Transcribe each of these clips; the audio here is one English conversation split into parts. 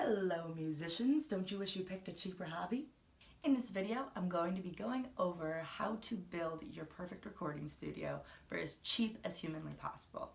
Hello musicians, don't you wish you picked a cheaper hobby? In this video, I'm going to be going over how to build your perfect recording studio for as cheap as humanly possible.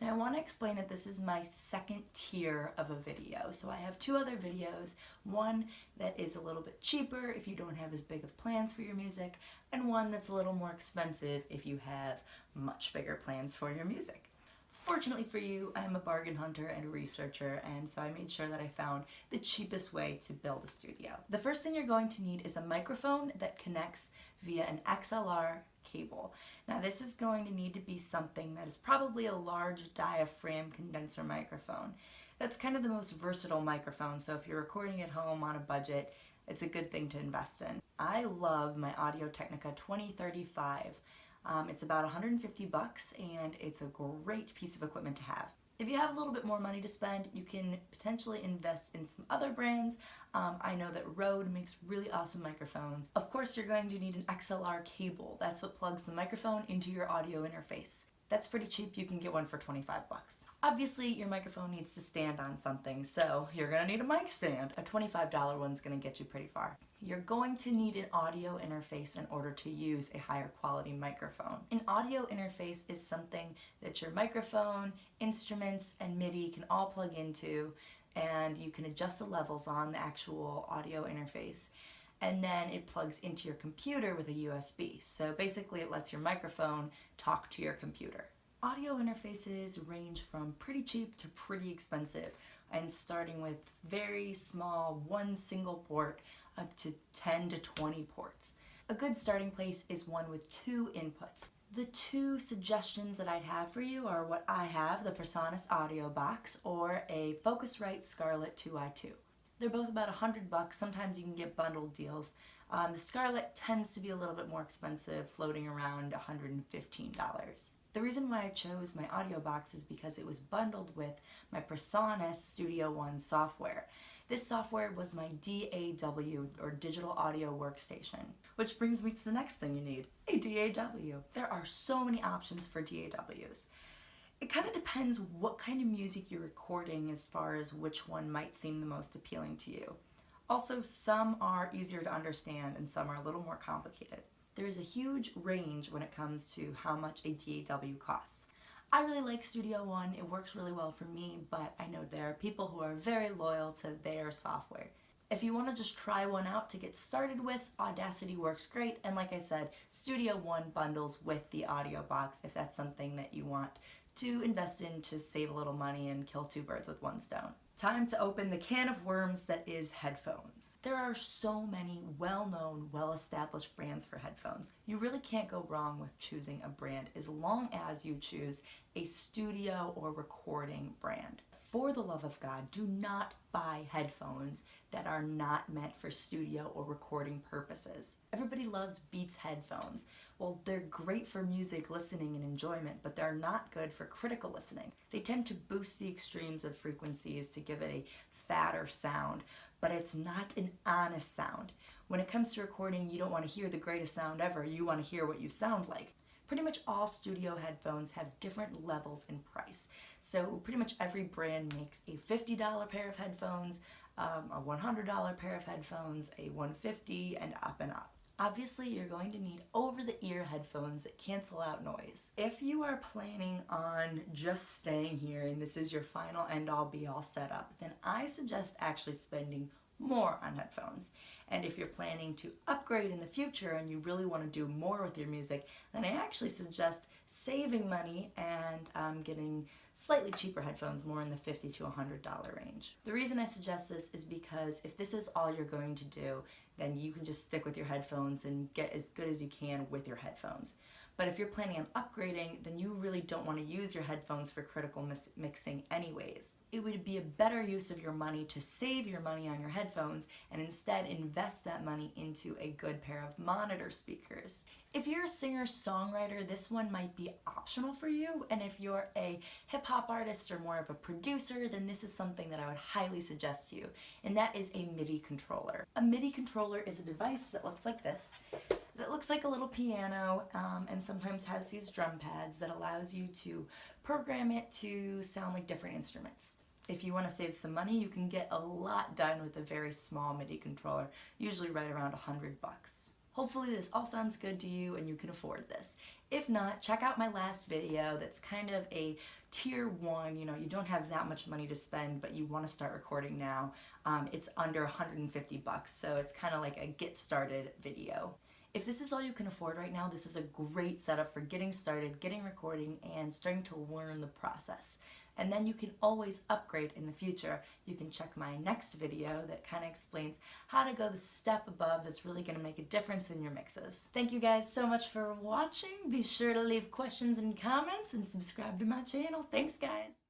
Now I want to explain that this is my second tier of a video. So I have two other videos, one that is a little bit cheaper if you don't have as big of plans for your music, and one that's a little more expensive if you have much bigger plans for your music. Fortunately for you, I'm a bargain hunter and a researcher, and so I made sure that I found the cheapest way to build a studio. The first thing you're going to need is a microphone that connects via an XLR cable. Now this is going to need to be something that is probably a large diaphragm condenser microphone. That's kind of the most versatile microphone, so if you're recording at home on a budget, it's a good thing to invest in. I love my Audio-technica 2035. It's about 150 bucks and it's a great piece of equipment to have. If you have a little bit more money to spend, you can potentially invest in some other brands. I know that Rode makes really awesome microphones. Of course, you're going to need an XLR cable. That's what plugs the microphone into your audio interface. That's pretty cheap. You can get one for 25 bucks. Obviously, your microphone needs to stand on something, so you're gonna need a mic stand. A $25 one's gonna get you pretty far. You're going to need an audio interface in order to use a higher quality microphone. An audio interface is something that your microphone, instruments, and MIDI can all plug into, and you can adjust the levels on the actual audio interface. And then it plugs into your computer with a USB. So basically it lets your microphone talk to your computer. Audio interfaces range from pretty cheap to pretty expensive, and starting with very small one single port up to 10 to 20 ports. A good starting place is one with two inputs. The two suggestions that I'd have for you are what I have, the PreSonus Audio Box, or a Focusrite Scarlett 2i2. They're both about 100 bucks. Sometimes you can get bundled deals. The Scarlett tends to be a little bit more expensive, floating around $115. The reason why I chose my audio box is because it was bundled with my PreSonus Studio One software. This software was my DAW, or Digital Audio Workstation. Which brings me to the next thing you need, a DAW. There are so many options for DAWs. It kind of depends what kind of music you're recording as far as which one might seem the most appealing to you. Also, some are easier to understand and some are a little more complicated. There is a huge range when it comes to how much a DAW costs. I really like Studio One, it works really well for me, but I know there are people who are very loyal to their software. If you want to just try one out to get started with, Audacity works great, and like I said, Studio One bundles with the audio box if that's something that you want to invest in to save a little money and kill two birds with one stone. Time to open the can of worms that is headphones. There are so many well-known, well-established brands for headphones. You really can't go wrong with choosing a brand as long as you choose a studio or recording brand. For the love of God, do not buy headphones that are not meant for studio or recording purposes. Everybody loves Beats headphones. Well, they're great for music listening and enjoyment, but they're not good for critical listening. They tend to boost the extremes of frequencies to give it a fatter sound, but it's not an honest sound. When it comes to recording, you don't want to hear the greatest sound ever, you want to hear what you sound like. Pretty much all studio headphones have different levels in price. So pretty much every brand makes a $50 pair of headphones, a $100 pair of headphones, a $150, and up and up. Obviously, you're going to need over-the-ear headphones that cancel out noise. If you are planning on just staying here and this is your final end-all be-all setup, then I suggest actually spending more on headphones. And if you're planning to upgrade in the future and you really want to do more with your music, then I actually suggest saving money and getting slightly cheaper headphones, more in the $50 to $100 range. The reason I suggest this is because if this is all you're going to do, then you can just stick with your headphones and get as good as you can with your headphones. But if you're planning on upgrading, then you really don't want to use your headphones for critical mixing anyways. It would be a better use of your money to save your money on your headphones and instead invest that money into a good pair of monitor speakers. If you're a singer-songwriter, this one might be optional for you, and if you're a hip-hop artist or more of a producer, then this is something that I would highly suggest to you, and that is a MIDI controller. A MIDI controller is a device that looks like this, that looks like a little piano, and sometimes has these drum pads that allows you to program it to sound like different instruments. If you want to save some money, you can get a lot done with a very small MIDI controller, usually right around $100. Hopefully this all sounds good to you and you can afford this. If not, check out my last video that's kind of a tier 1, you don't have that much money to spend, but you want to start recording now. It's under $150, so it's kind of like a get started video. If this is all you can afford right now, this is a great setup for getting started, getting recording, and starting to learn the process. And then you can always upgrade in the future. You can check my next video that kind of explains how to go the step above that's really going to make a difference in your mixes. Thank you guys so much for watching. Be sure to leave questions and comments and subscribe to my channel. Thanks, guys.